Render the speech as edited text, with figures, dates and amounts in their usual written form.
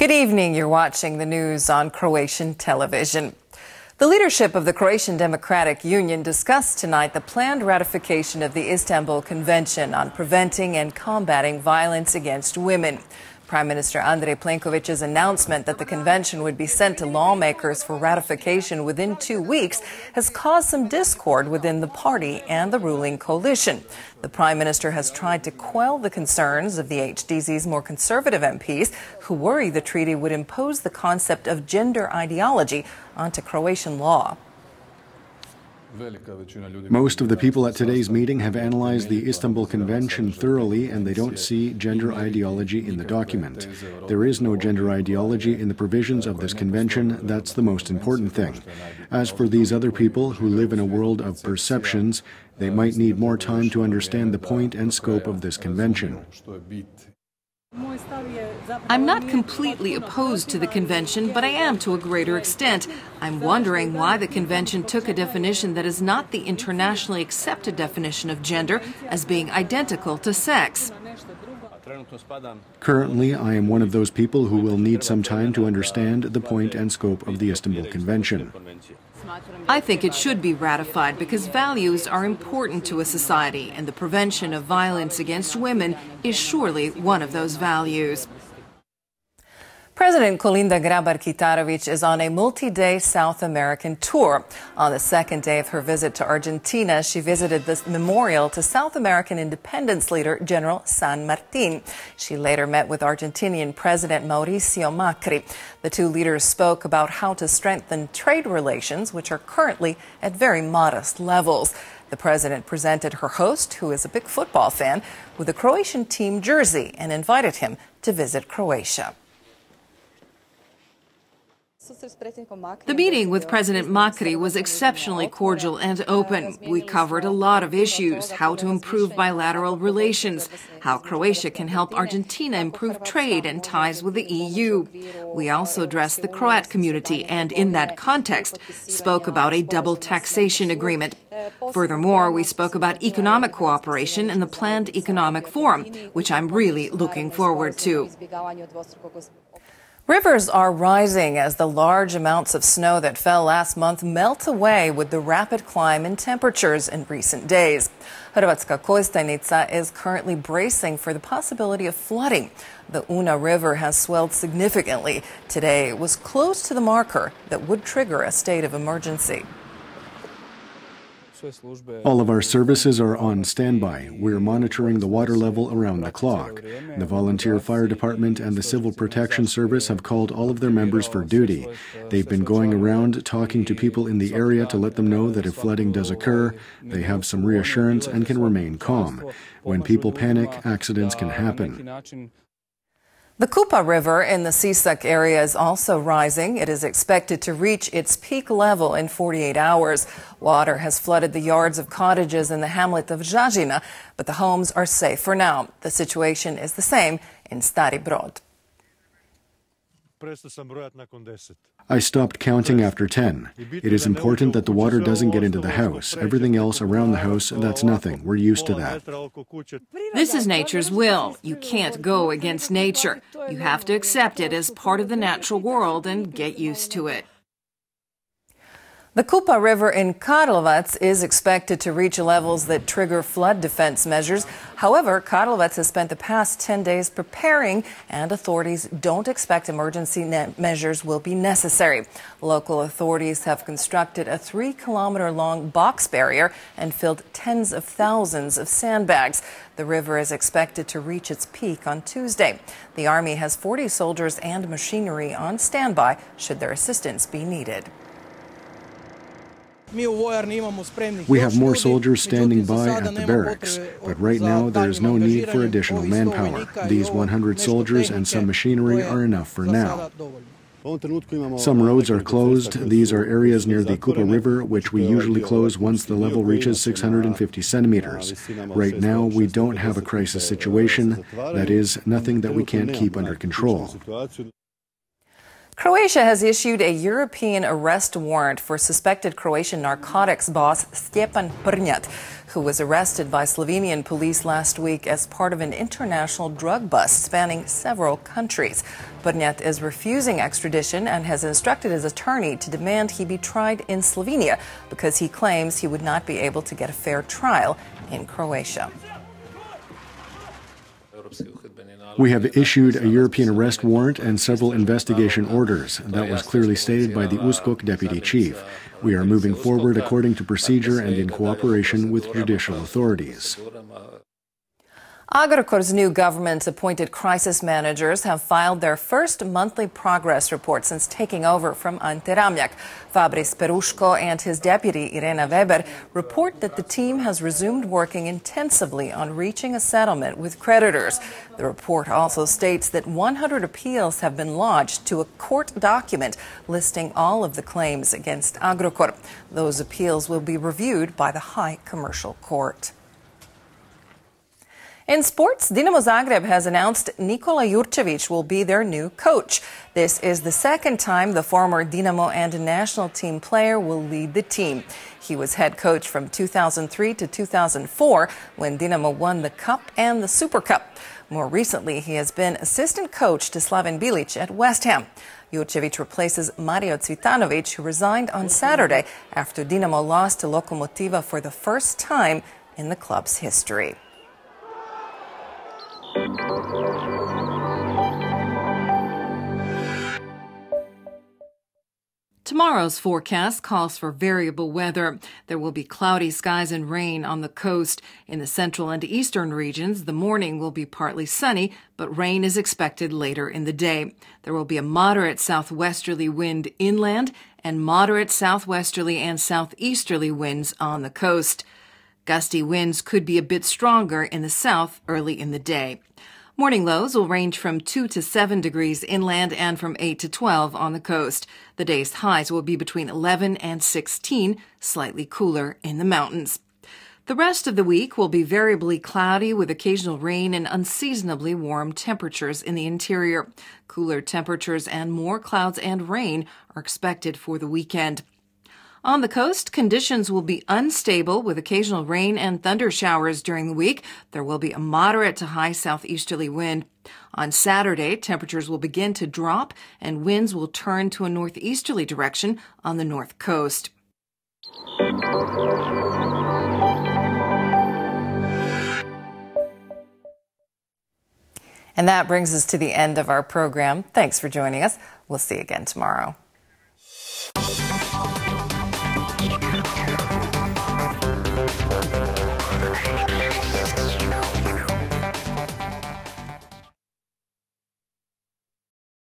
Good evening. You're watching the news on Croatian television. The leadership of the Croatian Democratic Union discussed tonight the planned ratification of the Istanbul Convention on preventing and combating violence against women. Prime Minister Andrej Plenković's announcement that the convention would be sent to lawmakers for ratification within 2 weeks has caused some discord within the party and the ruling coalition. The Prime Minister has tried to quell the concerns of the HDZ's more conservative MPs who worry the treaty would impose the concept of gender ideology onto Croatian law. Most of the people at today's meeting have analyzed the Istanbul Convention thoroughly, and they don't see gender ideology in the document. There is no gender ideology in the provisions of this convention. That's the most important thing. As for these other people who live in a world of perceptions, they might need more time to understand the point and scope of this convention. I'm not completely opposed to the convention, but I am to a greater extent. I'm wondering why the convention took a definition that is not the internationally accepted definition of gender as being identical to sex. Currently, I am one of those people who will need some time to understand the point and scope of the Istanbul Convention. I think it should be ratified because values are important to a society, and the prevention of violence against women is surely one of those values. President Kolinda Grabar-Kitarović is on a multi-day South American tour. On the second day of her visit to Argentina, she visited the memorial to South American independence leader General San Martin. She later met with Argentinian President Mauricio Macri. The two leaders spoke about how to strengthen trade relations, which are currently at very modest levels. The president presented her host, who is a big football fan, with a Croatian team jersey and invited him to visit Croatia. The meeting with President Macri was exceptionally cordial and open. We covered a lot of issues: how to improve bilateral relations, how Croatia can help Argentina improve trade and ties with the EU. We also addressed the Croat community and, in that context, spoke about a double taxation agreement. Furthermore, we spoke about economic cooperation and the planned economic forum, which I'm really looking forward to. Rivers are rising as the large amounts of snow that fell last month melt away with the rapid climb in temperatures in recent days. Hrvatska is currently bracing for the possibility of flooding. The Una River has swelled significantly. Today it was close to the marker that would trigger a state of emergency. All of our services are on standby. We're monitoring the water level around the clock. The volunteer fire department and the civil protection service have called all of their members for duty. They've been going around talking to people in the area to let them know that if flooding does occur, they have some reassurance and can remain calm. When people panic, accidents can happen. The Kupa River in the Sisak area is also rising. It is expected to reach its peak level in 48 hours. Water has flooded the yards of cottages in the hamlet of Žažina, but the homes are safe for now. The situation is the same in Stari Brod. I stopped counting after 10. It is important that the water doesn't get into the house. Everything else around the house, that's nothing. We're used to that. This is nature's will. You can't go against nature. You have to accept it as part of the natural world and get used to it. The Kupa River in Karlovac is expected to reach levels that trigger flood defense measures. However, Karlovac has spent the past 10 days preparing, and authorities don't expect emergency measures will be necessary. Local authorities have constructed a 3-kilometer-long box barrier and filled tens of thousands of sandbags. The river is expected to reach its peak on Tuesday. The Army has 40 soldiers and machinery on standby should their assistance be needed. We have more soldiers standing by at the barracks, but right now there is no need for additional manpower. These 100 soldiers and some machinery are enough for now. Some roads are closed. These are areas near the Kupa River, which we usually close once the level reaches 650 centimeters. Right now, we don't have a crisis situation. That is, nothing that we can't keep under control. Croatia has issued a European arrest warrant for suspected Croatian narcotics boss Stjepan Prnjat, who was arrested by Slovenian police last week as part of an international drug bust spanning several countries. Prnjat is refusing extradition and has instructed his attorney to demand he be tried in Slovenia because he claims he would not be able to get a fair trial in Croatia. We have issued a European arrest warrant and several investigation orders. That was clearly stated by the USKOK deputy chief. We are moving forward according to procedure and in cooperation with judicial authorities. Agrokor's new government-appointed crisis managers have filed their first monthly progress report since taking over from Ante Ramljak. Fabris Peruško and his deputy Irena Weber report that the team has resumed working intensively on reaching a settlement with creditors. The report also states that 100 appeals have been lodged to a court document listing all of the claims against Agrokor. Those appeals will be reviewed by the High Commercial Court. In sports, Dinamo Zagreb has announced Nikola Jurčević will be their new coach. This is the second time the former Dinamo and national team player will lead the team. He was head coach from 2003 to 2004 when Dinamo won the Cup and the Super Cup. More recently, he has been assistant coach to Slaven Bilic at West Ham. Jurčević replaces Mario Cvitanović, who resigned on Saturday after Dinamo lost to Lokomotiva for the first time in the club's history. Tomorrow's forecast calls for variable weather. There will be cloudy skies and rain on the coast. In the central and eastern regions, the morning will be partly sunny, but rain is expected later in the day. There will be a moderate southwesterly wind inland and moderate southwesterly and southeasterly winds on the coast. Gusty winds could be a bit stronger in the south early in the day. Morning lows will range from 2 to 7 degrees inland and from 8 to 12 on the coast. The day's highs will be between 11 and 16, slightly cooler in the mountains. The rest of the week will be variably cloudy with occasional rain and unseasonably warm temperatures in the interior. Cooler temperatures and more clouds and rain are expected for the weekend. On the coast, conditions will be unstable with occasional rain and thunder showers during the week. There will be a moderate to high southeasterly wind. On Saturday, temperatures will begin to drop and winds will turn to a northeasterly direction on the north coast. And that brings us to the end of our program. Thanks for joining us. We'll see you again tomorrow.